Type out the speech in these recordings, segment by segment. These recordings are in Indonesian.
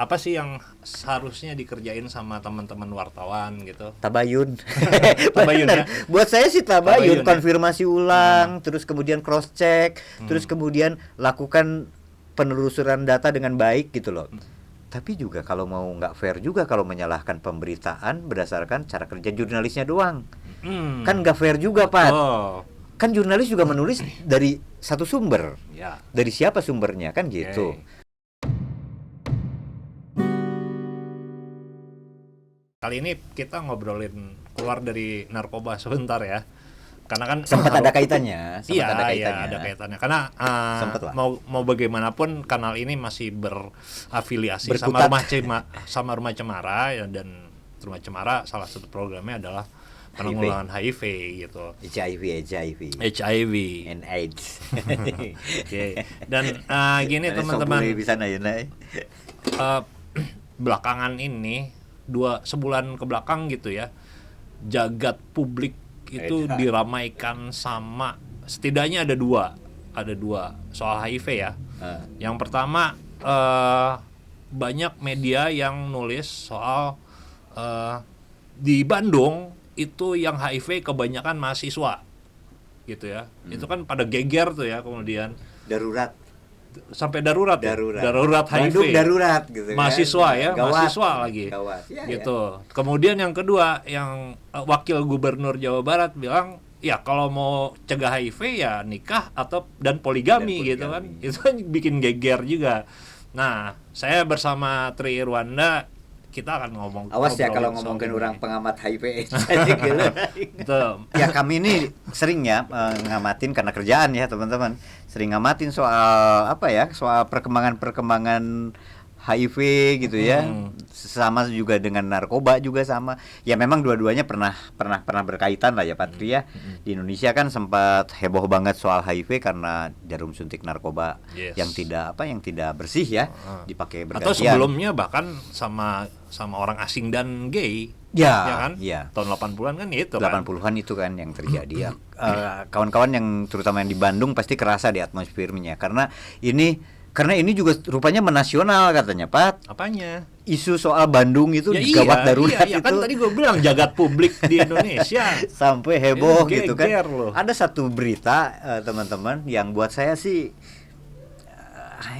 apa sih yang seharusnya dikerjain sama teman-teman wartawan gitu? Tabayun. Tabayun Bener. ya. Buat saya sih Tabayun tabayun, ya. konfirmasi ulang, terus kemudian cross check, terus kemudian lakukan penelusuran data dengan baik gitu loh. Tapi juga kalau mau nggak fair juga kalau menyalahkan pemberitaan berdasarkan cara kerja jurnalisnya doang. Kan nggak fair juga, Pak. Oh, Kan jurnalis juga menulis dari satu sumber. ya. Dari siapa sumbernya kan gitu. Oke. Kali ini kita ngobrolin keluar dari narkoba sebentar ya. Karena kan Sempat ada kaitannya, iya, sempat ada kaitannya. iya, ada kaitannya. Karena Sempet lah. mau bagaimanapun kanal ini masih berafiliasi Berkutat. sama Rumah Cemara ya, dan Rumah Cemara salah satu programnya adalah penanggulangan HIV gitu. HIV HIV. and AIDS. Oke. Dan gini Ada teman-teman, sobule di sana ya, Nay. belakangan ini sebulan ke belakang gitu ya, jagat publik itu diramaikan sama setidaknya ada dua soal HIV ya. Yang pertama banyak media yang nulis soal di Bandung itu yang HIV kebanyakan mahasiswa gitu ya. Itu kan pada geger tuh ya, kemudian Darurat. sampai darurat HIV. Bandung darurat gitu kan. Mahasiswa ya, Gawat. mahasiswa lagi. Gawat. Ya, gitu. Kemudian yang kedua, yang wakil gubernur Jawa Barat bilang, ya kalau mau cegah HIV ya nikah dan poligami gitu kan. Itu kan bikin geger juga. Nah, saya bersama Tri Irwanda kita akan Awas ya kalau ngobrolin ngomongin soal orang ini. pengamat HIV AIDS. Betul. Ya kami ini sering ya ngamatin karena kerjaan ya teman-teman. Sering ngamatin soal apa ya? Soal perkembangan HIV gitu ya. Sama juga dengan narkoba juga sama. Ya memang dua-duanya pernah berkaitan lah ya Patria. Di Indonesia kan sempat heboh banget soal HIV karena jarum suntik narkoba Yes. yang tidak bersih ya, dipakai bergantian. Atau sebelumnya bahkan sama orang asing dan gay. Ya, kan? ya. Tahun 80-an kan itu kan. 80-an itu kan yang terjadi ya. Kawan-kawan yang terutama yang di Bandung pasti kerasa di atmosfernya karena ini juga rupanya menasional katanya, Pat. Apanya? Isu soal Bandung itu Ya gawat darurat iya, itu. kan tadi gue bilang jagat publik di Indonesia. Sampai heboh Ini gitu kan. geger loh. Ada satu berita teman-teman yang buat saya sih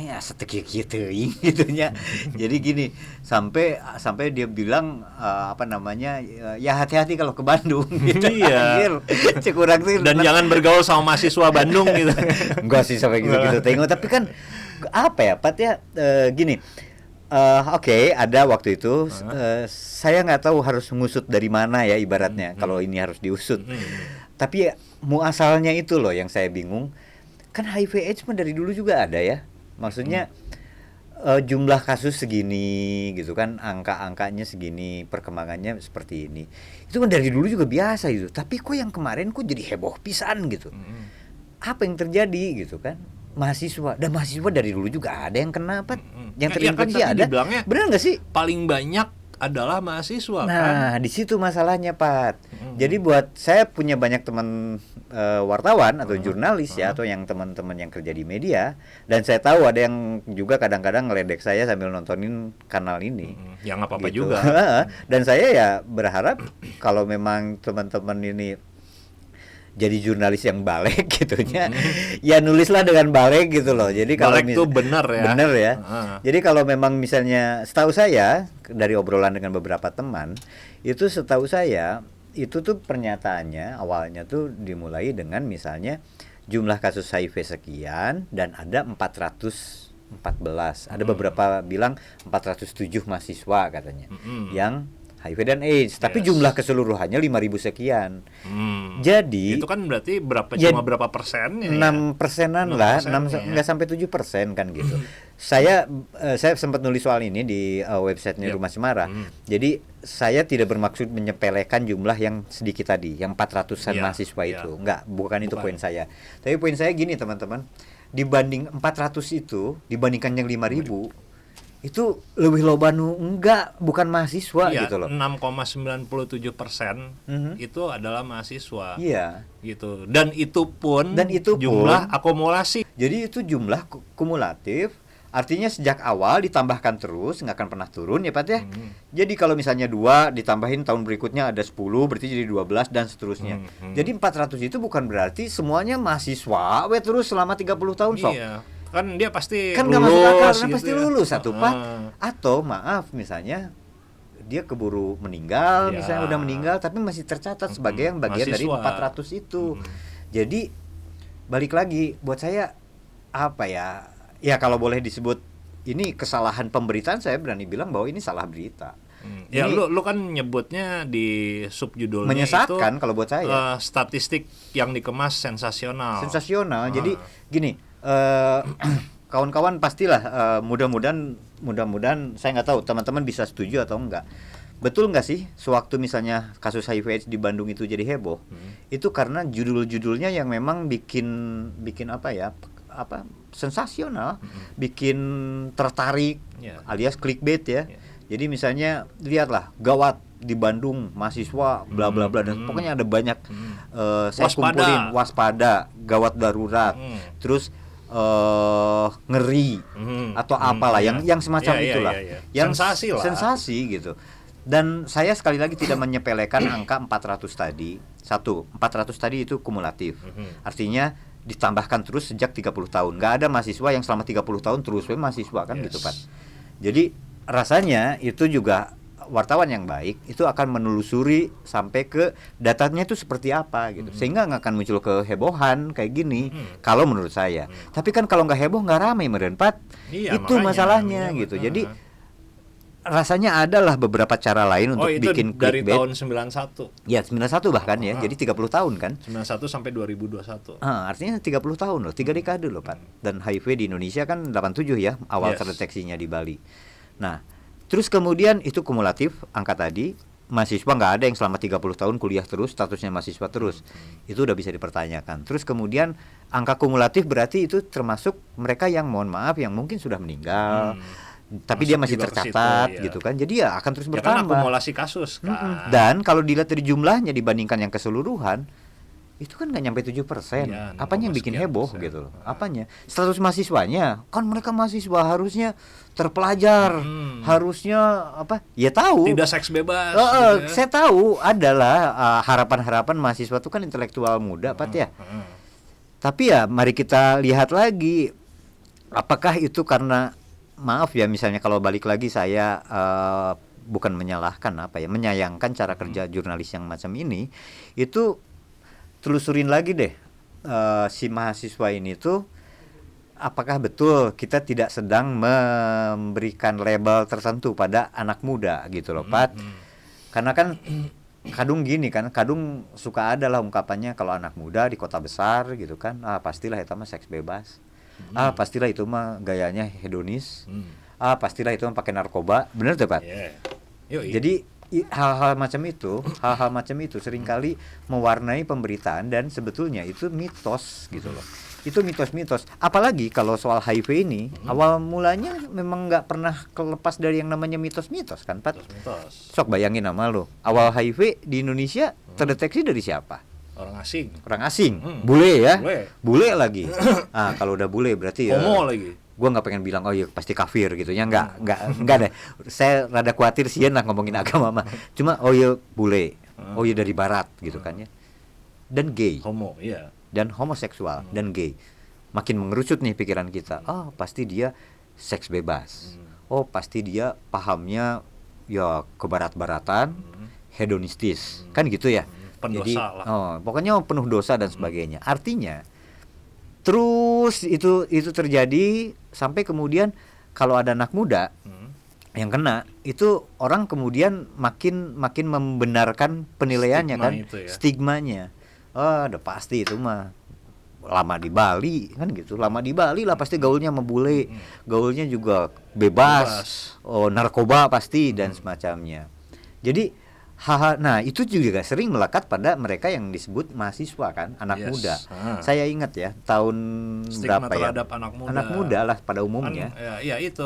ya setegik gitu gitunya. Jadi gini, sampai dia bilang apa namanya ya hati-hati kalau ke Bandung gitu. Iya. Anjir. Cek urang tuh Dan jangan bergaul sama mahasiswa Bandung gitu. enggak sih sampai gitu-gitu tengok, tapi kan apa ya Pat ya gini. Oke, ada waktu itu saya nggak tahu harus ngusut dari mana ya ibaratnya kalau ini harus diusut. Tapi muasalnya itu loh yang saya bingung. Kan HIV AIDS mah dari dulu juga ada ya. Maksudnya jumlah kasus segini gitu kan, angka-angkanya segini, perkembangannya seperti ini. Itu kan dari dulu juga biasa gitu. Tapi kok yang kemarin kok jadi heboh pisan gitu. Apa yang terjadi gitu kan? Mahasiswa dari dulu juga ada yang kena apa? Yang terinfeksi kan, ada. dibilangnya Benar nggak sih? paling banyak adalah mahasiswa kan. Nah, di situ masalahnya, Pat. Jadi buat saya punya banyak teman wartawan atau jurnalis ya, atau yang teman-teman yang kerja di media, dan saya tahu ada yang juga kadang-kadang ngeledek saya sambil nontonin kanal ini. Yang nggak apa-apa Gitu. juga. Dan saya ya berharap kalau memang teman-teman ini jadi jurnalis yang balik gitunya, ya nulislah dengan balik gitu loh. Jadi kalau Balik tuh benar ya. Benar ya. Jadi kalau memang misalnya setahu saya dari obrolan dengan beberapa teman, itu setahu saya itu tuh pernyataannya awalnya tuh dimulai dengan misalnya jumlah kasus HIV sekian dan ada 414. Ada beberapa bilang 407 mahasiswa katanya yang HIV dan AIDS, tapi jumlah keseluruhannya 5.000 sekian. Jadi itu kan berarti ya, cuma berapa persennya? 6%-an lah, 6 nggak sampai 7% kan gitu. Saya sempat nulis soal ini di websitenya Rumah Cemara. Jadi saya tidak bermaksud menyepelekan jumlah yang sedikit tadi, yang 400-an mahasiswa itu. Bukan itu poin saya. Tapi poin saya gini teman-teman, dibanding 400 itu, dibandingkan yang 5.000, itu lebih loba bukan mahasiswa gitu loh. 6,97% itu adalah mahasiswa. Iya. Gitu. Dan itu pun Dan itu jumlah pun akumulasi. Jadi itu jumlah kumulatif Artinya sejak awal ditambahkan terus, nggak akan pernah turun ya Pat ya. Jadi kalau misalnya 2 ditambahin tahun berikutnya ada 10, berarti jadi 12 dan seterusnya. Jadi 400 itu bukan berarti semuanya mahasiswa terus selama 30 tahun sok. Iya. Kan dia pasti Kan nggak lulus masuk akal, gitu pasti ya. lulus satu Pat. Atau maaf misalnya dia keburu meninggal, Ya. misalnya udah meninggal tapi masih tercatat sebagai yang bagian dari Mahasiswa. 400 itu. Jadi balik lagi buat saya apa ya? Ya kalau boleh disebut ini kesalahan pemberitaan, saya berani bilang bahwa ini salah berita. Ya Ini lu kan nyebutnya di subjudulnya menyesatkan itu kalau buat saya. statistik yang dikemas sensasional. Sensasional. Jadi gini, kawan-kawan pastilah mudah-mudahan saya nggak tahu teman-teman bisa setuju atau enggak. Betul nggak sih sewaktu misalnya kasus HIV/AIDS di Bandung itu jadi heboh, itu karena judul-judulnya yang memang bikin apa sensasional, bikin tertarik, Ya. alias clickbait ya. Jadi misalnya lihatlah gawat di Bandung mahasiswa bla bla bla dan pokoknya ada banyak saya Waspada. kumpulin waspada, gawat darurat, terus ngeri atau apalah yang semacam Iya, iya, itulah. iya, iya. Yang Sensasi lah. sensasi gitu. Dan saya sekali lagi tidak menyepelekan angka 400 tadi. 400 tadi itu kumulatif. Artinya ditambahkan terus sejak 30 tahun. Nggak ada mahasiswa yang selama 30 tahun terus mahasiswa kan gitu Pak. Jadi rasanya itu juga wartawan yang baik itu akan menelusuri sampai ke datanya itu seperti apa gitu. Sehingga nggak akan muncul kehebohan kayak gini kalau menurut saya. Tapi kan kalau nggak heboh nggak ramai meren Pat. Iya, Itu makanya, masalahnya iya, gitu. benar. Jadi rasanya adalah beberapa cara lain untuk itu bikin dari clickbait. tahun 91. Ya 91 bahkan ya. Jadi 30 tahun kan. 91 sampai 2021. Artinya 30 tahun loh, 3 dekade loh Pak. Dan HIV di Indonesia kan 87 ya, awal Yes. terdeteksinya di Bali. Nah, terus kemudian itu kumulatif angka tadi, mahasiswa nggak ada yang selama 30 tahun kuliah terus, statusnya mahasiswa terus. Itu udah bisa dipertanyakan. Terus kemudian angka kumulatif berarti itu termasuk mereka yang mohon maaf yang mungkin sudah meninggal. Tapi dia masih Masuk juga ke tercatat situ, ya. gitu kan. Jadi ya akan terus Ya kan bertambah. akumulasi kasus kan. Dan kalau dilihat dari jumlahnya dibandingkan yang keseluruhan, itu kan nggak nyampe 7%. Iya, Apanya yang bikin 0,sekian heboh persen. gitu loh. Apanya? Status mahasiswanya, kan mereka mahasiswa harusnya terpelajar, harusnya apa? Ya tahu. Tidak seks bebas. Oh, gitu ya. saya tahu adalah harapan-harapan mahasiswa itu kan intelektual muda, Pat ya. Tapi ya mari kita lihat lagi apakah itu karena maaf ya misalnya kalau balik lagi saya bukan menyalahkan menyayangkan cara kerja jurnalis yang macam ini, itu telusurin lagi deh si mahasiswa ini tuh apakah betul kita tidak sedang memberikan label tertentu pada anak muda gitu loh Pat. Karena kan kadung gini kan, kadung suka ada lah ungkapannya kalau anak muda di kota besar gitu kan, pastilah itu mah seks bebas. Pastilah itu mah gayanya hedonis. Pastilah itu mah pakai narkoba. Bener tuh, Pak? Yeah. Yoi. Jadi hal-hal macam itu seringkali mewarnai pemberitaan dan sebetulnya itu mitos gitu loh. Itu mitos-mitos. Apalagi kalau soal HIV ini, awal mulanya memang nggak pernah kelepas dari yang namanya mitos-mitos kan, Pat? Mitos. Sok bayangin nama lo. Awal HIV di Indonesia terdeteksi dari siapa? Orang asing. Orang asing. Bule ya. Bule. Lagi. Kalau udah bule berarti ya. Homo lagi. Gua nggak pengen bilang oh iya pasti kafir gitu ya, nggak deh. Saya rada khawatir sih lah ngomongin agama mah. Cuma oh iya bule. Oh iya dari barat gitu kan ya. Dan gay. Homo, iya. Dan homoseksual dan gay. Makin mengerucut nih pikiran kita. Pasti dia seks bebas. Pasti dia pahamnya ya kebarat-baratan, hedonistis. Kan gitu ya. Pendosa Jadi, lah. pokoknya penuh dosa dan sebagainya. Artinya terus itu terjadi sampai kemudian kalau ada anak muda yang kena, itu orang kemudian makin membenarkan penilaiannya Stigma kan, itu ya. stigmanya. Udah pasti itu mah lama di Bali kan gitu, lama di Bali lah pasti gaulnya sama bule, gaulnya juga bebas. Narkoba pasti dan semacamnya. Jadi nah itu juga sering melekat pada mereka yang disebut mahasiswa kan, anak Yes. muda. Saya ingat ya tahun Stigma berapa ya? terhadap anak muda. Anak muda lah pada umumnya. Kan, ya itu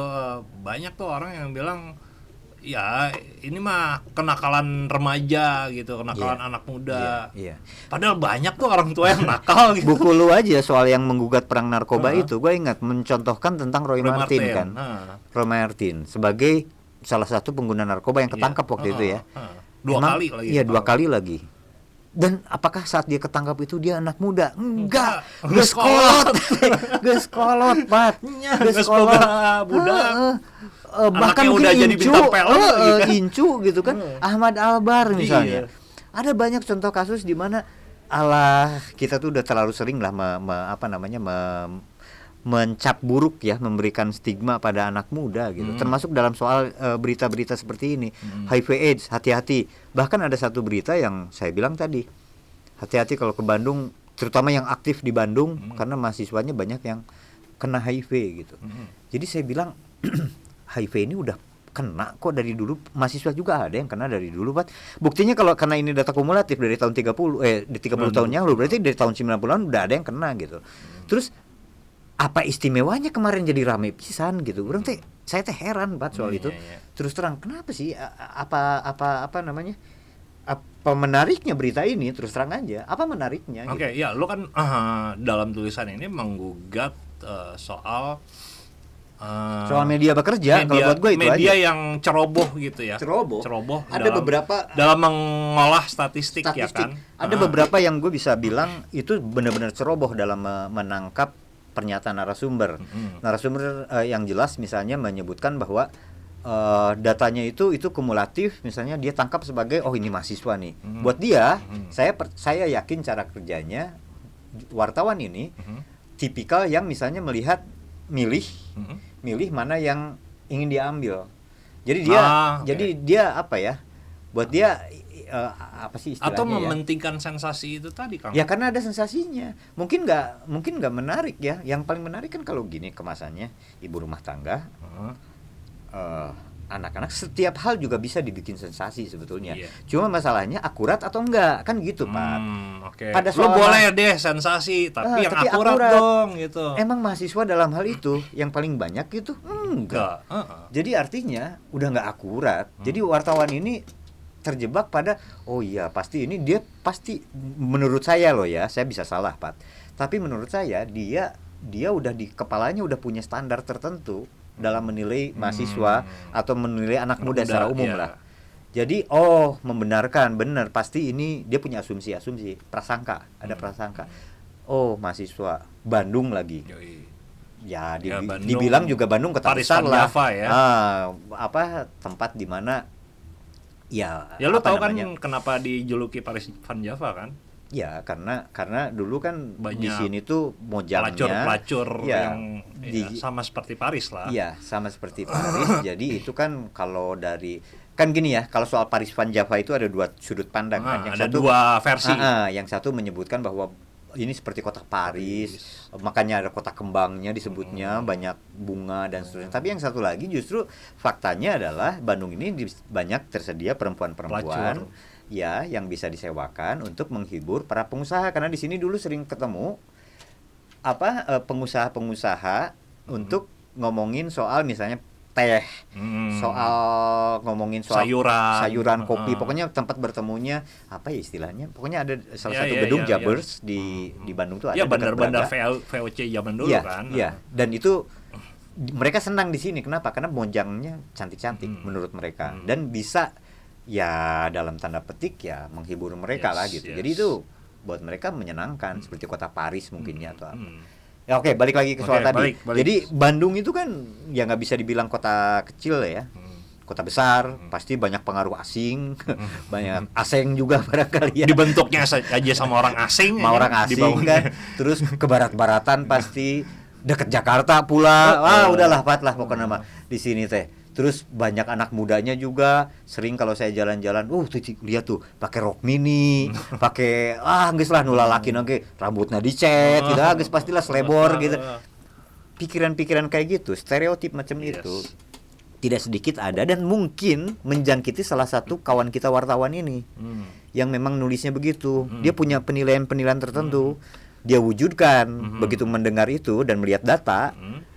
banyak tuh orang yang bilang ya ini mah kenakalan remaja gitu, kenakalan anak muda. Padahal banyak tuh orang tua yang nakal gitu. Buku lu aja soal yang menggugat perang narkoba itu, gue ingat mencontohkan tentang Roy Martin kan. Roy Martin sebagai salah satu pengguna narkoba yang ketangkap waktu itu ya. Dua kali lagi. Iya, 2 kali lagi. Dan apakah saat dia ketangkap itu dia anak muda? Enggak. Geus kolot. Geus kolot, Pat. Geus kolot. Budak. Bahkan udah jadi bintang film Incu gitu kan. Ahmad Albar misalnya. Ada banyak contoh kasus di mana kita tuh udah terlalu sering lah mencap buruk ya, memberikan stigma pada anak muda gitu. Termasuk dalam soal berita-berita seperti ini. HIV AIDS, hati-hati. Bahkan ada satu berita yang saya bilang tadi, hati-hati kalau ke Bandung, terutama yang aktif di Bandung, karena mahasiswanya banyak yang kena HIV gitu. Jadi saya bilang HIV ini udah kena kok dari dulu, mahasiswa juga ada yang kena dari dulu, Pak. Buktinya kalau karena ini data kumulatif dari tahun 30 tahun yang lalu, berarti dari tahun 90-an udah ada yang kena gitu. Terus apa istimewanya kemarin jadi rame pisan gitu. Saya teh heran Pak soal itu. Terus terang kenapa sih apa menariknya berita ini, terus terang aja. Apa menariknya Oke, gitu. ya lu kan dalam tulisan ini menggugat soal media bekerja. Kalau buat gue itu media aja. yang ceroboh gitu ya. Ceroboh. Ada beberapa dalam mengolah statistik ya kan. Ada beberapa yang gue bisa bilang itu benar-benar ceroboh dalam menangkap pernyataan narasumber. Narasumber yang jelas misalnya menyebutkan bahwa datanya itu kumulatif, misalnya dia tangkap sebagai ini mahasiswa nih. Buat dia, saya yakin cara kerjanya wartawan ini tipikal yang misalnya milih mana yang ingin diambil. Jadi dia apa ya? Buat dia apa sih istilahnya? Atau mementingkan sensasi itu tadi, Kang. Ya karena ada sensasinya. Mungkin nggak menarik ya. Yang paling menarik kan kalau gini kemasannya, ibu rumah tangga, anak-anak, setiap hal juga bisa dibikin sensasi sebetulnya. Cuma masalahnya akurat atau enggak, kan gitu, Pak. Pada lu boleh deh sensasi, tapi yang akurat dong gitu. Emang mahasiswa dalam hal itu yang paling banyak itu enggak. Jadi artinya udah nggak akurat. Jadi wartawan ini terjebak pada pasti ini dia pasti, menurut saya loh ya, saya bisa salah Pak, tapi menurut saya dia udah di kepalanya udah punya standar tertentu dalam menilai mahasiswa atau menilai anak muda secara umum lah. Jadi membenarkan, benar, pasti ini dia punya asumsi prasangka, ada prasangka. Mahasiswa Bandung lagi. Ya, dibilang juga Bandung kota besar lah. Ya. Tempat di mana ya lu tahu namanya? Kan kenapa dijuluki Paris Van Java kan? Ya karena dulu kan banyak di sini tuh mojangnya pelacur yang sama seperti Paris lah. Iya, sama seperti Paris. Jadi itu kan kalau dari kan gini ya, kalau soal Paris Van Java itu ada 2 sudut pandang kan. Yang ada 2 versi. Yang satu menyebutkan bahwa ini seperti kota Paris, makanya ada kota kembangnya disebutnya, banyak bunga dan seterusnya. Tapi yang satu lagi justru faktanya adalah Bandung ini banyak tersedia perempuan-perempuan ya yang bisa disewakan untuk menghibur para pengusaha, karena di sini dulu sering ketemu pengusaha-pengusaha untuk ngomongin soal misalnya teh, ngomongin soal sayuran, kopi, pokoknya tempat bertemunya apa ya istilahnya, pokoknya ada salah satu gedung Jabbers di Bandung tuh ada bandar-bandar VOC zaman dulu kan. Iya, dan itu mereka senang di sini. Kenapa? Karena monjangnya cantik-cantik menurut mereka dan bisa ya dalam tanda petik ya menghibur mereka lah gitu. Jadi itu buat mereka menyenangkan seperti kota Paris mungkinnya atau apa. Ya oke, balik lagi ke soal tadi. Jadi Bandung itu kan ya nggak bisa dibilang kota kecil ya. Kota besar, pasti banyak pengaruh asing, banyak asing juga barangkali ya. Dibentuknya aja sama orang asing. Sama orang asing kan. Terus ke barat-baratan pasti deket Jakarta pula. Udahlah Pat lah pokoknya mah di sini teh. Terus banyak anak mudanya juga, sering kalau saya jalan-jalan, lihat tuh pakai rok mini, pakai geus lah nu lalakin oge, rambutnya dicet gitu, geus pastilah selebor gitu. Pikiran-pikiran kayak gitu, stereotip macam itu tidak sedikit ada dan mungkin menjangkiti salah satu kawan kita wartawan ini yang memang nulisnya begitu. Dia punya penilaian-penilaian tertentu, dia wujudkan begitu mendengar itu dan melihat data.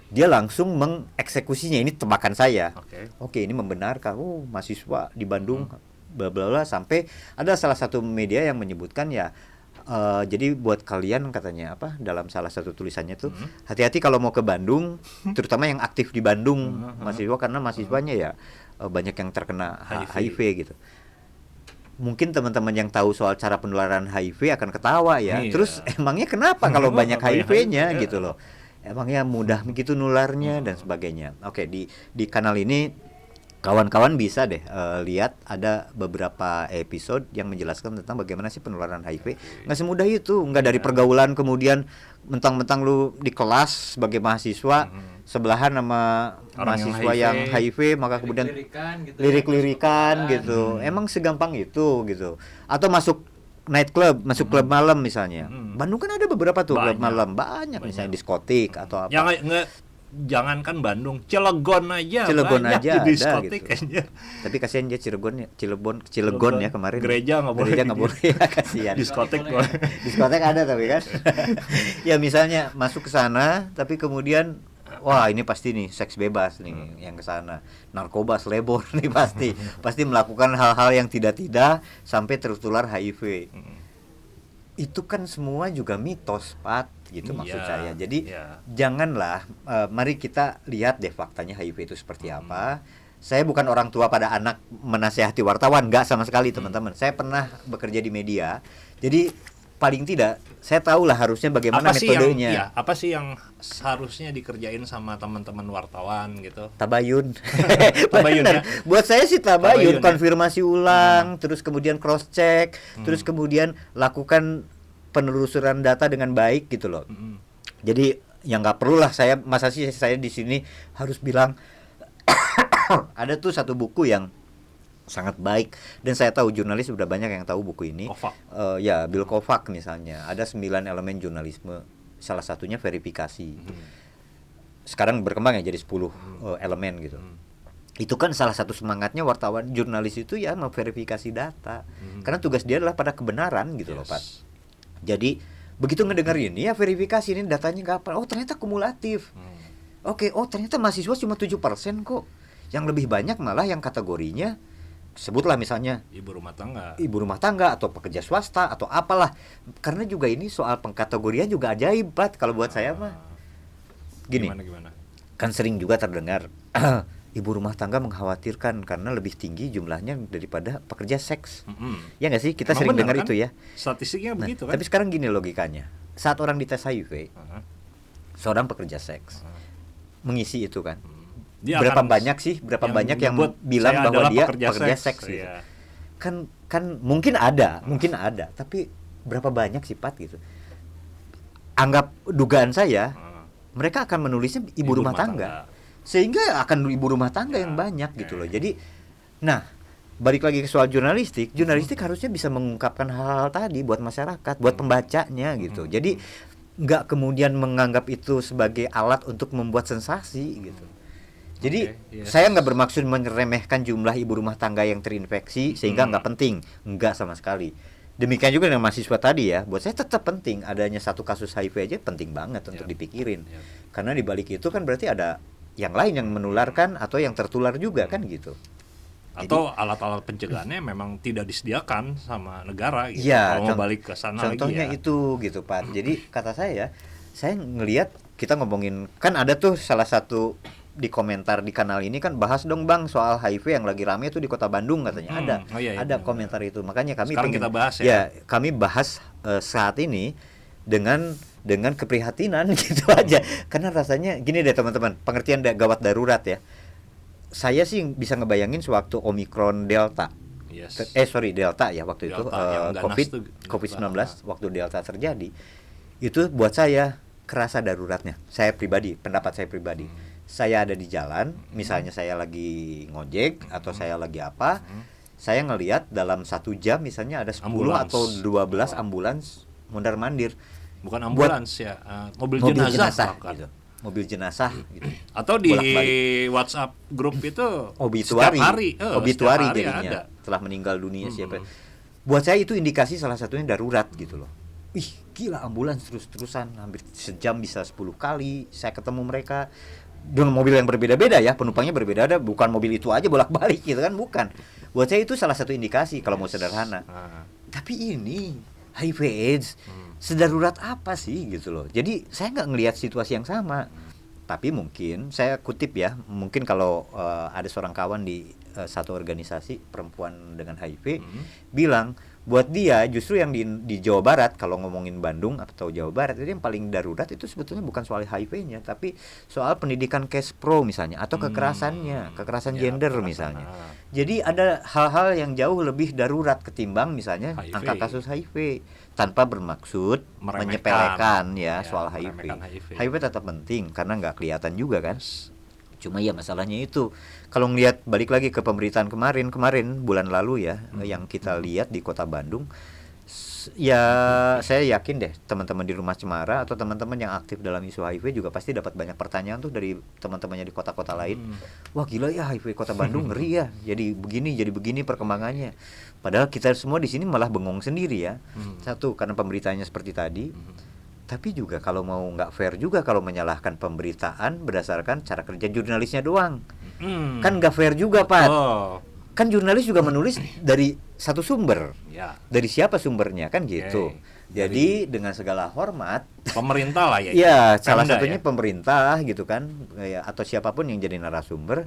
dia langsung mengeksekusinya. Ini tebakan saya. Oke. Oke, ini membenarkan. Oh, mahasiswa di Bandung bla bla bla, sampai ada salah satu media yang menyebutkan ya, jadi buat kalian katanya apa dalam salah satu tulisannya tuh, hati-hati kalau mau ke Bandung, terutama yang aktif di Bandung mahasiswa, karena mahasiswanya ya banyak yang terkena HIV gitu. Mungkin teman-teman yang tahu soal cara penularan HIV akan ketawa ya. Iya. Terus emangnya kenapa kalau banyak Banyak HIV-nya HIV, gitu loh. Emangnya mudah begitu nularnya dan sebagainya. Oke, di kanal ini kawan-kawan bisa deh lihat ada beberapa episode yang menjelaskan tentang bagaimana sih penularan HIV. Nggak semudah itu, nggak dari pergaulan kemudian mentang-mentang lu di kelas sebagai mahasiswa sebelahan sama Orang yang mahasiswa yang HIV, maka kemudian lirik-lirikan gitu. Emang segampang itu gitu. Atau masuk nightclub, masuk klub malam misalnya. Bandung kan ada beberapa tuh klub malam, banyak misalnya diskotik atau apa. Yang nggak, jangankan Bandung, Cilegon aja aja banyak di ada diskotik gitu. kayaknya. Tapi kasihan dia Cilegon ya kemarin. Gereja nggak boleh. Gereja nggak boleh ya, kasihan. Diskotik boleh. Diskotek ada tapi kan. Ya misalnya masuk ke sana tapi kemudian wah ini pasti nih seks bebas nih yang ke sana. Narkoba selebor nih pasti. Pasti melakukan hal-hal yang tidak sampai tertular HIV. Itu kan semua juga mitos, Pat, gitu maksud saya. Jadi janganlah, mari kita lihat deh faktanya HIV itu seperti apa. Saya bukan orang tua pada anak menasehati wartawan, nggak sama sekali teman-teman. Saya pernah bekerja di media, jadi paling tidak saya tahu lah harusnya bagaimana metodenya. Apa sih yang seharusnya dikerjain sama teman-teman wartawan gitu? Tabayun. Tabayun ya? Buat saya sih tabayun, Ya? konfirmasi ulang, terus kemudian cross check, terus kemudian lakukan penelusuran data dengan baik gitu loh. Jadi yang nggak perlu lah masa sih saya di sini harus bilang ada tuh satu buku yang sangat baik dan saya tahu jurnalis sudah banyak yang tahu buku ini. Ya, Bill Kovac misalnya. Ada 9 elemen jurnalisme. Salah satunya verifikasi. Sekarang berkembang ya jadi 10 elemen gitu. Itu kan salah satu semangatnya wartawan jurnalis itu ya memverifikasi data. Karena tugas dia adalah pada kebenaran gitu loh, Pak. Jadi begitu ngedengar ini ya verifikasi ini datanya nggak apa. Oh, ternyata kumulatif. Oke, oh ternyata mahasiswa cuma 7% kok. Yang lebih banyak malah yang kategorinya sebutlah misalnya ibu rumah tangga atau pekerja swasta atau apalah. Karena juga ini soal pengkategorian juga ajaib, Pat, kalau buat saya mah. Gini. Gimana? Kan sering juga terdengar ibu rumah tangga mengkhawatirkan karena lebih tinggi jumlahnya daripada pekerja seks. Ya nggak sih? Kita sering dengar kan? Itu ya. Statistiknya begitu kan. Tapi sekarang gini logikanya. Saat orang dites HIV, seorang pekerja seks mengisi itu kan. Berapa banyak yang bilang bahwa dia pekerja seks gitu. Iya. Kan mungkin ada, tapi berapa banyak sih, Pat, gitu. Anggap dugaan saya, mereka akan menulisnya ibu rumah tangga. Sehingga akan ibu rumah tangga yang banyak gitu loh. Jadi nah, balik lagi ke soal jurnalistik harusnya bisa mengungkapkan hal-hal tadi buat masyarakat, buat pembacanya gitu. Jadi nggak kemudian menganggap itu sebagai alat untuk membuat sensasi gitu. Jadi saya nggak bermaksud meremehkan jumlah ibu rumah tangga yang terinfeksi sehingga nggak penting, nggak sama sekali. Demikian juga dengan mahasiswa tadi ya, buat saya tetap penting adanya satu kasus HIV aja penting banget untuk dipikirin. Karena di balik itu kan berarti ada yang lain yang menularkan atau yang tertular juga kan gitu. Atau alat-alat pencegahannya memang tidak disediakan sama negara gitu. Ya, kalau mau balik ke sana lagi ya. Contohnya itu gitu, Pak. Jadi kata saya ngelihat kita ngomongin kan ada tuh salah satu di komentar di kanal ini kan bahas dong Bang soal HIV yang lagi rame tuh di Kota Bandung katanya. Ada komentar itu. Makanya kami kita bahas ya. Kami bahas saat ini dengan keprihatinan gitu aja. Karena rasanya gini deh teman-teman, pengertian gawat darurat ya. Saya sih bisa ngebayangin sewaktu Omicron Delta. Delta ya waktu itu COVID-19 waktu Delta terjadi. Itu buat saya kerasa daruratnya. Pendapat saya pribadi. Saya ada di jalan, misalnya saya lagi ngojek atau saya lagi apa, saya ngelihat dalam 1 jam misalnya ada 10 atau 12 ambulans mondar-mandir. Bukan ambulans mobil jenazah gitu. Mobil jenazah gitu. Atau di WhatsApp grup itu obituari jadinya ada. Telah meninggal dunia siapa. Buat saya itu indikasi salah satunya darurat gitu loh. ih gila ambulans terus-terusan hampir sejam bisa 10 kali saya ketemu mereka dengan mobil yang berbeda-beda ya, penumpangnya berbeda-beda, bukan mobil itu aja bolak-balik gitu kan, bukan. Buat saya itu salah satu indikasi kalau mau sederhana. Tapi ini HIV AIDS sedarurat apa sih gitu loh. Jadi saya nggak ngelihat situasi yang sama. Tapi mungkin saya kutip ya, mungkin kalau ada seorang kawan di satu organisasi perempuan dengan HIV bilang buat dia justru yang di Jawa Barat, kalau ngomongin Bandung atau Jawa Barat itu yang paling darurat itu sebetulnya bukan soal HIV-nya tapi soal pendidikan cash pro misalnya atau kekerasan gender misalnya. Jadi ada hal-hal yang jauh lebih darurat ketimbang misalnya HIV. Angka kasus HIV, tanpa bermaksud menyepelekan ya soal HIV. HIV tetap penting karena nggak kelihatan juga kan. Cuma ya masalahnya itu kalau ngelihat balik lagi ke pemberitaan kemarin bulan lalu ya yang kita lihat di Kota Bandung, ya saya yakin deh teman-teman di Rumah Cemara atau teman-teman yang aktif dalam isu HIV juga pasti dapat banyak pertanyaan tuh dari teman-temannya di kota-kota lain. Wah gila ya HIV Kota Bandung ngeri ya. Jadi begini perkembangannya. Padahal kita semua di sini malah bengong sendiri ya. Satu karena pemberitaannya seperti tadi. Tapi juga kalau mau nggak fair juga kalau menyalahkan pemberitaan berdasarkan cara kerja jurnalisnya doang. Kan nggak fair juga, Pat. Kan jurnalis juga menulis dari satu sumber. Dari siapa sumbernya kan gitu. Jadi dengan segala hormat pemerintah lah ya. Ya, salah satunya ya? Pemerintah gitu kan ya, atau siapapun yang jadi narasumber.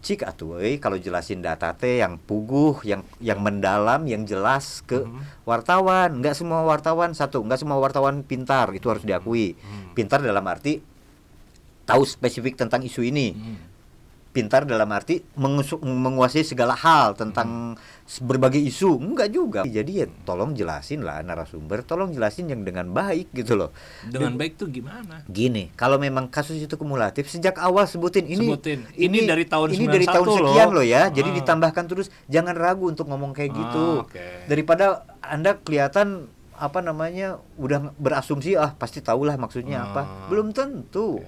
Cik atuh kalau jelasin data teh yang puguh, yang mendalam, yang jelas ke wartawan. Enggak semua wartawan pintar, itu harus diakui. Pintar dalam arti tahu spesifik tentang isu ini. Pintar dalam arti menguasai segala hal tentang berbagai isu, enggak juga. Jadi ya tolong jelasin lah narasumber, tolong jelasin yang dengan baik gitu loh. Dengan baik tuh gimana? Gini, kalau memang kasus itu kumulatif, sejak awal sebutin ini dari tahun 91 ini dari tahun sekian loh ya. Jadi ditambahkan terus, jangan ragu untuk ngomong kayak gitu. Daripada Anda kelihatan udah berasumsi pasti tahulah maksudnya apa. Belum tentu.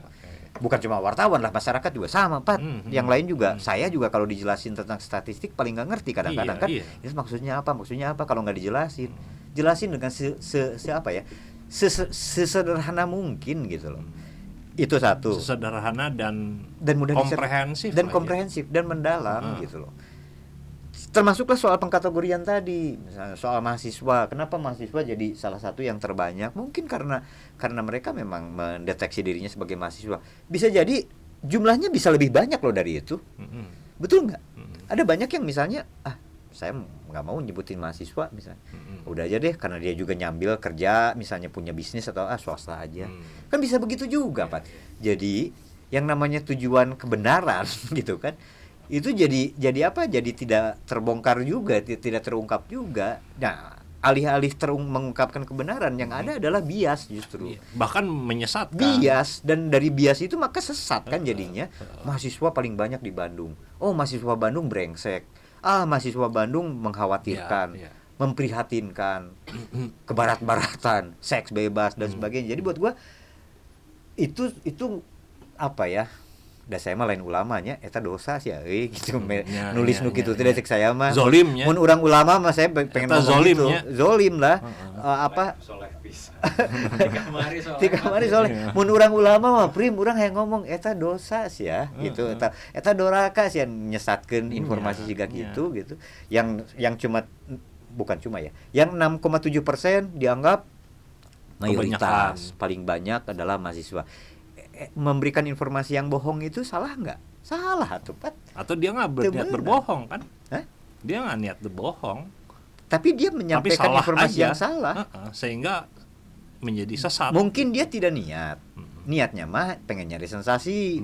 Bukan cuma wartawan lah, masyarakat juga sama, Pat. Yang lain juga, saya juga kalau dijelasin tentang statistik paling nggak ngerti kadang-kadang kan. Itu maksudnya apa kalau nggak dijelasin. Jelasin dengan sesederhana mungkin gitu loh. Itu satu. Sederhana dan mudah komprehensif dan mendalam gitu loh. Termasuklah soal pengkategorian tadi, misalnya soal mahasiswa. Kenapa mahasiswa jadi salah satu yang terbanyak? Mungkin karena mereka memang mendeteksi dirinya sebagai mahasiswa. Bisa jadi jumlahnya bisa lebih banyak loh dari itu. Betul nggak? Ada banyak yang misalnya, saya nggak mau nyebutin mahasiswa misalnya. Udah aja deh, karena dia juga nyambil kerja, misalnya punya bisnis atau swasta aja. Kan bisa begitu juga, Pak. Jadi yang namanya tujuan kebenaran gitu kan. Itu jadi tidak terbongkar juga, tidak terungkap juga. Nah, alih-alih mengungkapkan kebenaran yang ada adalah bias justru. Bahkan menyesatkan. Bias, dan dari bias itu maka sesat kan jadinya. Mahasiswa paling banyak di Bandung. Oh, mahasiswa Bandung brengsek. Mahasiswa Bandung mengkhawatirkan, memprihatinkan, kebarat-baratan, seks bebas dan sebagainya. Jadi buat gua itu apa ya? Da saya mah lain ulamanya eta dosa sih gitu nulis nu kitu teh cek saya mah zolim nya mun urang ulama mah saya pengen ngomong gitu zolim lah soleh pisan ti kamari soleh mun urang ulama mah prim urang hayang ngomong eta dosa sih ya gitu eta doraka sih nyesatkeun informasi siga gitu yang bukan cuma ya yang 6,7% dianggap mayoritas paling banyak adalah mahasiswa. Memberikan informasi yang bohong itu salah nggak? Salah tuh, Pat. Atau dia nggak berniat berbohong kan? Dia nggak niat berbohong. Tapi dia menyampaikan informasi yang salah. Sehingga menjadi sesat. Mungkin dia tidak niat. Niatnya mah pengen nyari sensasi.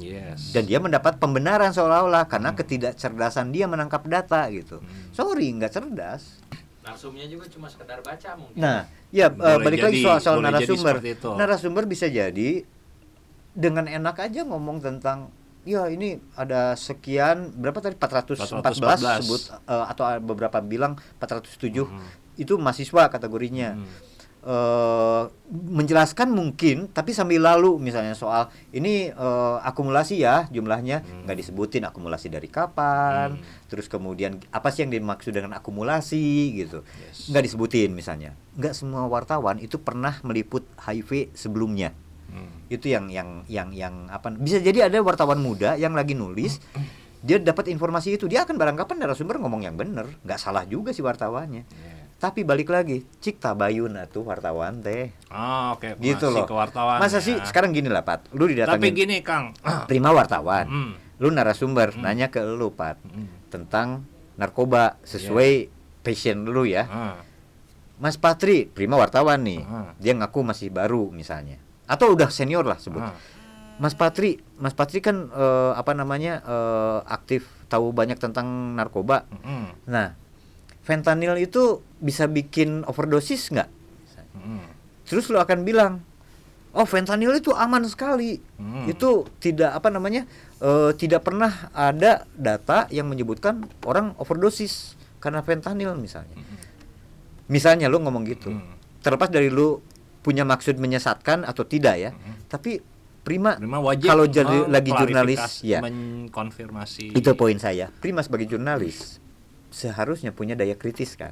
Dan dia mendapat pembenaran seolah-olah karena ketidakcerdasan dia menangkap data gitu. Sorry, nggak cerdas. Narsumnya juga cuma sekedar baca mungkin. Nah, ya balik lagi soal narasumber. Narasumber bisa jadi dengan enak aja ngomong tentang ya ini ada sekian berapa tadi 414 sebut atau beberapa bilang 407 itu mahasiswa kategorinya. menjelaskan mungkin, tapi sambil lalu misalnya soal ini akumulasi ya jumlahnya nggak disebutin akumulasi dari kapan, terus kemudian apa sih yang dimaksud dengan akumulasi gitu, nggak disebutin misalnya. Nggak semua wartawan itu pernah meliput HIV sebelumnya. Itu yang apa? Bisa jadi ada wartawan muda yang lagi nulis, dia dapat informasi itu, dia akan beranggapan narasumber ngomong yang benar, nggak salah juga si wartawannya. Tapi balik lagi, cik tabayun atuh wartawan teh. Oh, oke. Gitu loh. Ke wartawan. Masa sih sekarang gini lah, Pat. Lu didatangin. Tapi gini, Kang. Prima wartawan. Lu narasumber nanya ke lu, Pat. Tentang narkoba sesuai passion lu ya. Mas Patri, prima wartawan nih. Dia ngaku masih baru misalnya. Atau udah senior lah sebut. Mas Patri kan aktif tahu banyak tentang narkoba. Nah, fentanyl itu bisa bikin overdosis nggak? Terus lo akan bilang, oh fentanyl itu aman sekali. Itu tidak tidak pernah ada data yang menyebutkan orang overdosis karena fentanyl misalnya. Misalnya lo ngomong gitu. Terlepas dari lo punya maksud menyesatkan atau tidak ya. Tapi Prima wajib kalau jadi lagi jurnalis ya. Mengkonfirmasi. Itu poin saya. Prima sebagai jurnalis seharusnya punya daya kritis kan.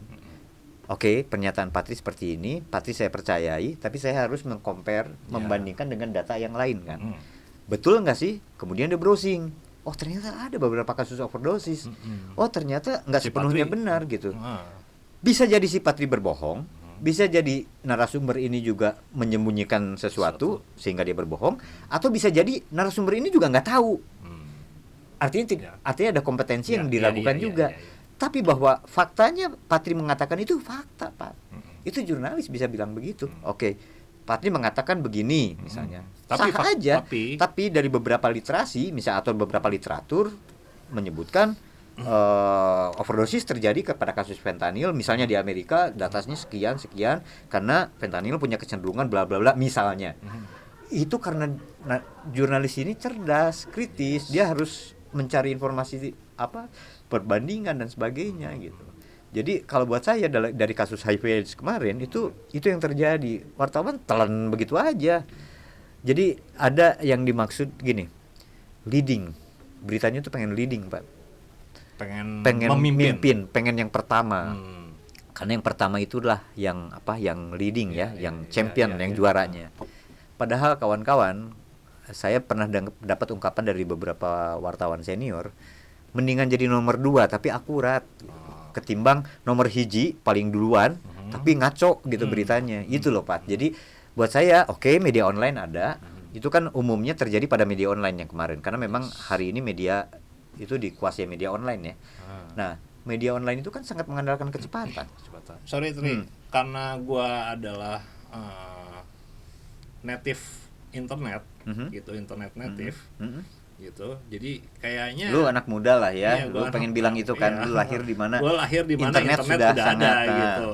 Oke, pernyataan Patri seperti ini, Patri saya percayai, tapi saya harus membandingkan dengan data yang lain kan. Betul nggak sih? Kemudian dia browsing. Oh ternyata ada beberapa kasus overdosis. Oh ternyata nggak sepenuhnya benar gitu. Bisa jadi si Patri berbohong, bisa jadi narasumber ini juga menyembunyikan sesuatu sehingga dia berbohong, atau bisa jadi narasumber ini juga nggak tahu. Artinya ada kompetensi yang diragukan juga. Tapi bahwa faktanya Patri mengatakan itu fakta, Pak. Itu jurnalis bisa bilang begitu. Oke, Patri mengatakan begini misalnya. Sah aja. Tapi dari beberapa literasi, misalnya atau beberapa literatur menyebutkan overdosis terjadi kepada kasus fentanyl, misalnya di Amerika datanya sekian karena fentanyl punya kecenderungan bla bla bla misalnya. Itu karena jurnalis ini cerdas, kritis, dia harus mencari informasi perbandingan dan sebagainya gitu. Jadi kalau buat saya dari kasus HIV AIDS kemarin itu yang terjadi. Wartawan telan begitu aja. Jadi ada yang dimaksud gini, leading. Beritanya tuh pengen leading, Pak. Pengen memimpin, pengen yang pertama. Karena yang pertama itulah yang leading yang champion, yang juaranya. Padahal kawan-kawan, saya pernah dapat ungkapan dari beberapa wartawan senior, mendingan jadi nomor 2 tapi akurat ketimbang nomor hiji paling duluan tapi ngaco gitu beritanya. Itu loh, Pak. Jadi buat saya media online ada. Itu kan umumnya terjadi pada media online yang kemarin karena memang hari ini media itu dikuasai media online ya. Nah, media online itu kan sangat mengandalkan kecepatan. Sorry Tri, karena gua adalah native internet gitu, internet native. Gitu. Jadi kayaknya lu anak muda lah ya. Lu pengen bilang itu kan, lu lahir di mana? Gua lahir di mana internet sudah ada gitu.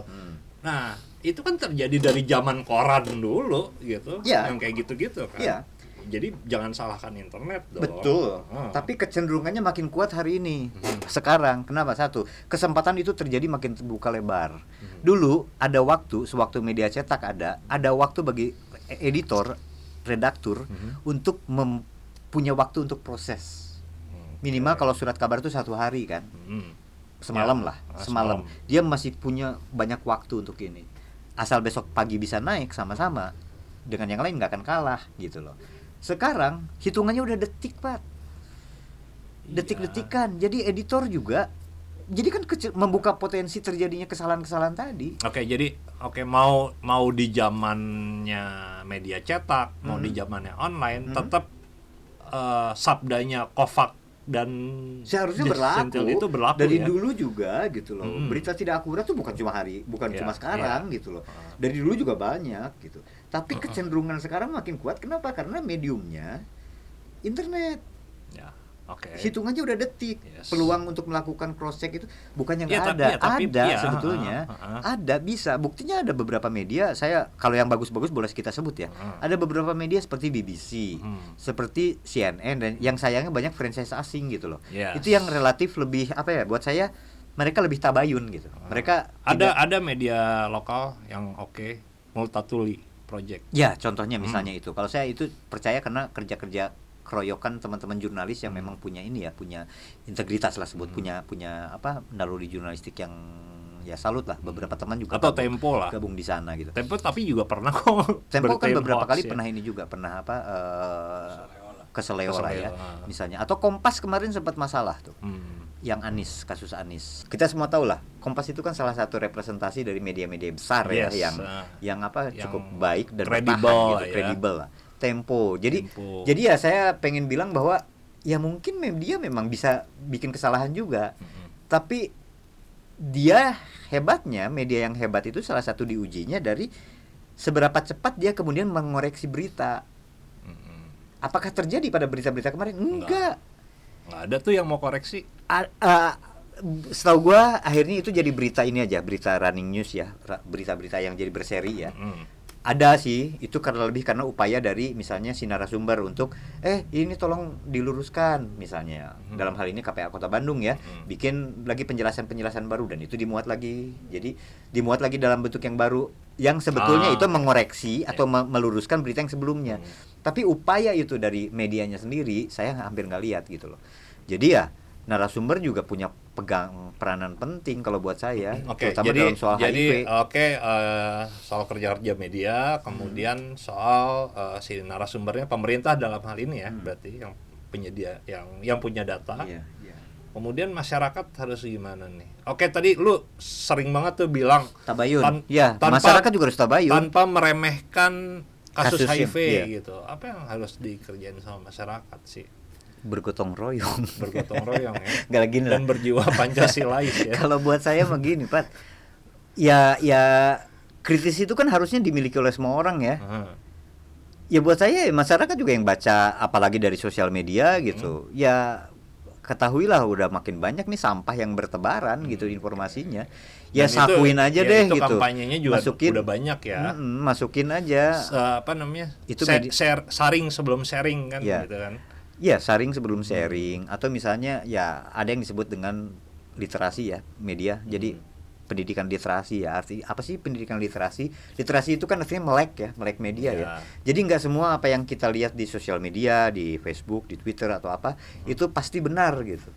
Nah, itu kan terjadi dari zaman koran dulu gitu. Yang kayak gitu-gitu kan. Jadi jangan salahkan internet dong. Betul. Tapi kecenderungannya makin kuat hari ini. Sekarang, kenapa? Satu, kesempatan itu terjadi makin terbuka lebar. Dulu ada waktu, sewaktu media cetak ada waktu bagi editor, redaktur untuk punya waktu untuk proses. Minimal kalau surat kabar itu 1 hari kan. Semalam. Dia masih punya banyak waktu untuk ini. Asal besok pagi bisa naik sama-sama, dengan yang lain nggak akan kalah gitu loh. Sekarang hitungannya udah detik, Pak. Detik-detikan. Jadi editor juga jadi kan membuka potensi terjadinya kesalahan-kesalahan tadi. Mau di zamannya media cetak, mau di zamannya online, tetap sabdanya Kovac dan seharusnya berlaku. Itu berlaku dari dulu juga gitu loh. Berita tidak akurat tuh bukan cuma sekarang gitu loh. Dari dulu juga banyak gitu. Tapi kecenderungan sekarang makin kuat. Kenapa? Karena mediumnya internet. Hitungannya udah detik. Peluang untuk melakukan cross check itu bukannya nggak ada sebetulnya. Ada, bisa. Buktinya ada beberapa media. Saya kalau yang bagus-bagus boleh kita sebut ya. Ada beberapa media seperti BBC, seperti CNN, dan yang sayangnya banyak franchise asing gitu loh. Itu yang relatif lebih buat saya mereka lebih tabayun gitu. Mereka ada media lokal yang Multatuli Project. Ya, contohnya misalnya itu. Kalau saya itu percaya karena kerja-kerja keroyokan teman-teman jurnalis yang memang punya ini ya, punya integritas lah sebut, punya apa naluri jurnalistik yang ya salut lah. Beberapa teman juga Atau Tempo lah. gabung di sana gitu. Tempo tapi juga pernah kok. Tempo kan berita beberapa hoax kali ya. pernah ini juga pernah apa keseleo lah ya Keseleo. misalnya. Atau Kompas kemarin sempat masalah tuh. Yang Anies, kasus Anies. Kita semua tahu lah, Kompas itu kan salah satu representasi dari media-media besar Yes, ya yang apa yang cukup baik dan kredibel bertahan gitu, ya. kredibel lah. Tempo. Tempo. Jadi ya saya pengen bilang bahwa ya mungkin dia memang bisa bikin kesalahan juga. Tapi dia hebatnya, media yang hebat itu salah satu diujinya dari seberapa cepat dia kemudian mengoreksi berita. Apakah terjadi pada berita-berita kemarin? Enggak. Nggak ada tuh yang mau koreksi. Setahu gua akhirnya itu jadi berita ini aja, berita running news ya, berita-berita yang jadi berseri ya. Ada sih, itu karena upaya dari misalnya si narasumber untuk ini tolong diluruskan misalnya. Dalam hal ini KPA Kota Bandung ya, bikin lagi penjelasan-penjelasan baru dan itu dimuat lagi. Jadi dimuat lagi dalam bentuk yang baru yang sebetulnya itu mengoreksi atau meluruskan berita yang sebelumnya. Tapi upaya itu dari medianya sendiri saya hampir nggak lihat gitu loh. Jadi ya narasumber juga punya pegang peranan penting kalau buat saya, terutama dalam soal HIV. Soal kerja-kerja media, kemudian soal si narasumbernya pemerintah dalam hal ini ya, berarti yang penyedia yang punya data. Iya. Kemudian masyarakat harus gimana nih? Oke, tadi lu sering banget tuh bilang tabayun. Masyarakat juga harus tabayun. Tanpa meremehkan kasus Kasusnya, HIV iya. gitu. Apa yang harus dikerjain sama masyarakat sih? Bergotong royong Ya. Gak lagi lah. Dan berjiwa Pancasilais ya. Kalau buat saya begini Pat, ya kritis itu kan harusnya dimiliki oleh semua orang ya. Ya buat saya masyarakat juga yang baca, apalagi dari sosial media gitu. Ya ketahuilah udah makin banyak nih sampah yang bertebaran gitu informasinya. Ya Dan sakuin aja deh itu gitu. Kampanyenya juga masukin, udah banyak ya. Masukin aja. Apa namanya? Itu saring sebelum sharing kan ya. gitu kan. Ya, saring sebelum sharing atau misalnya ya ada yang disebut dengan literasi ya, media. Jadi pendidikan literasi ya. Arti apa sih pendidikan literasi? Literasi itu kan artinya melek media ya. Jadi nggak semua apa yang kita lihat di sosial media, di Facebook, di Twitter atau apa itu pasti benar gitu.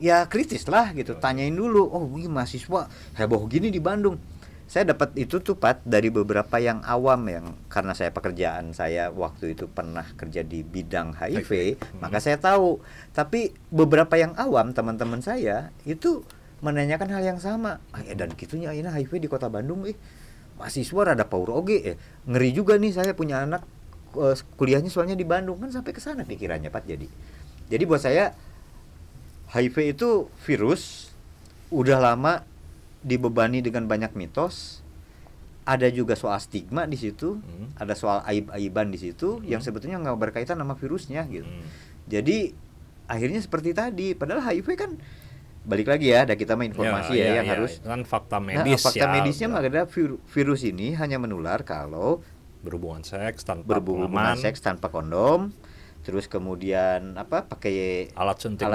Ya kritis lah gitu, tanyain dulu. Oh, ini mahasiswa heboh gini di Bandung. Saya dapat itu tuh Pat dari beberapa yang awam yang karena saya pekerjaan saya waktu itu pernah kerja di bidang HIV, maka saya tahu. Tapi beberapa yang awam teman-teman saya itu menanyakan hal yang sama. Dan gitunya ini HIV di Kota Bandung mahasiswa rada paur oge ngeri juga nih saya punya anak kuliahnya soalnya di Bandung kan sampai ke sana pikirannya Pat jadi. Jadi buat saya HIV itu virus udah lama dibebani dengan banyak mitos, ada juga soal stigma di situ, ada soal aib-aiban di situ yang sebetulnya nggak berkaitan sama virusnya gitu. Jadi akhirnya seperti tadi, padahal HIV kan balik lagi ya, ada kita mah informasi yang harus kan fakta medis fakta medisnya mah ada virus ini hanya menular kalau berhubungan seks tanpa kondom. Terus kemudian pakai alat suntik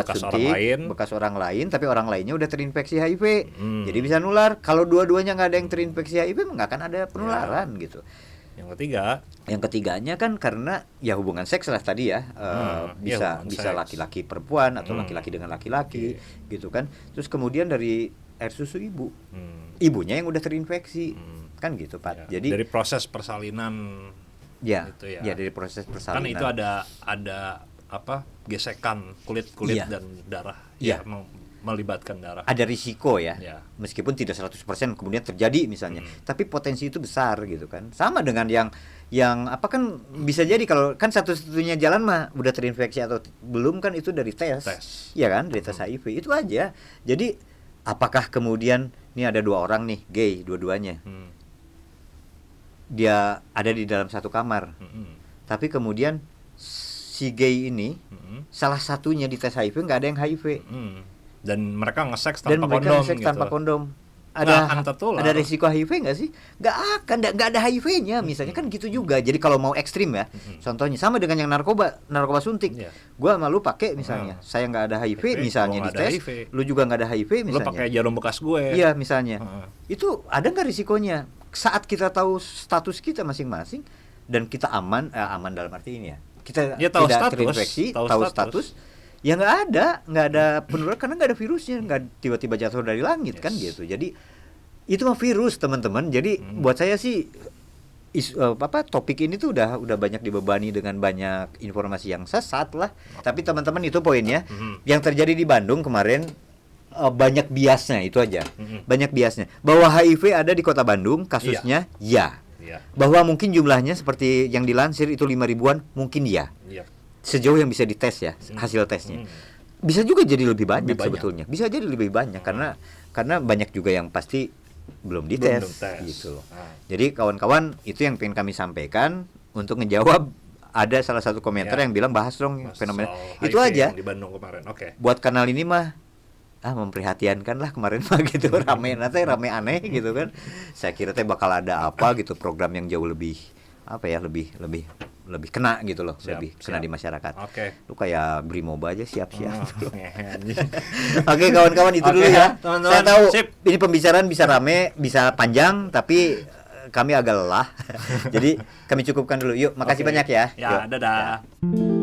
bekas orang lain tapi orang lainnya udah terinfeksi HIV. Jadi bisa nular. Kalau dua-duanya nggak ada yang terinfeksi HIV nggak akan ada penularan gitu. Yang ketiganya kan karena ya hubungan seks lah tadi ya, bisa laki-laki perempuan atau laki-laki dengan laki-laki gitu kan. Terus kemudian dari air susu ibu, ibunya yang udah terinfeksi kan gitu Pak. Jadi dari proses persalinan. Ya dari proses persalinan. Kan itu ada gesekan kulit dan darah melibatkan darah. Ada risiko ya. Meskipun tidak 100% kemudian terjadi misalnya, tapi potensi itu besar gitu kan. Sama dengan yang kan bisa jadi kalau kan satu-satunya jalan mah udah terinfeksi atau belum kan itu dari tes. Iya kan, dari tes HIV itu aja. Jadi apakah kemudian ini ada dua orang nih gay dua-duanya. Dia ada di dalam satu kamar, tapi kemudian si gay ini salah satunya di tes HIV nggak ada yang HIV, dan mereka nge-seks tanpa kondom. Ada risiko HIV nggak sih? Nggak ada HIV-nya misalnya kan gitu juga. Jadi kalau mau ekstrim ya, contohnya sama dengan yang narkoba suntik. Gua malu pakai misalnya, saya nggak ada HIV misalnya di tes, lu juga nggak ada HIV misalnya. Lu pakai jarum bekas gue. Iya misalnya, itu ada nggak risikonya? saat kita tahu status kita masing-masing dan kita aman dalam arti ini ya. Kita Ya, tahu tidak status, terinfeksi, tahu tahu status. status. Ya nggak ada penularan karena nggak ada virusnya, nggak tiba-tiba jatuh dari langit kan gitu. Jadi itu mah virus teman-teman. Jadi buat saya sih topik ini tuh udah banyak dibebani dengan banyak informasi yang sesat lah. Tapi teman-teman itu poinnya. Yang terjadi di Bandung kemarin banyak biasnya, itu aja. Banyak biasnya. Bahwa HIV ada di Kota Bandung kasusnya ya. Iya. Bahwa mungkin jumlahnya seperti yang dilansir itu 5 ribuan mungkin ya. Iya. Sejauh yang bisa dites ya, hasil tesnya. Bisa juga jadi lebih banyak, Lebih banyak. sebetulnya. Bisa jadi lebih banyak karena banyak juga yang pasti belum dites Belum tes. gitu loh. Ah. Jadi kawan-kawan itu yang pengen kami sampaikan untuk ngejawab ada salah satu komentar Ya. yang bilang bahas dong Mas, fenomena soal itu HIV aja. yang di Bandung kemarin. Oke. Buat kanal ini mah memprihatinkan lah kemarin mah gitu rame aneh gitu kan. Saya kira teh bakal ada apa gitu program yang jauh lebih lebih kena gitu loh, lebih kena di masyarakat. Oke. Lu kayak Brimob aja siap-siap. Oh, Oke kawan-kawan itu Oke, dulu ya. teman-teman. Saya tahu Sip. ini pembicaraan bisa rame, bisa panjang tapi kami agak lelah. Jadi kami cukupkan dulu. Yuk, makasih Oke. banyak ya. Ya, Yuk. dadah.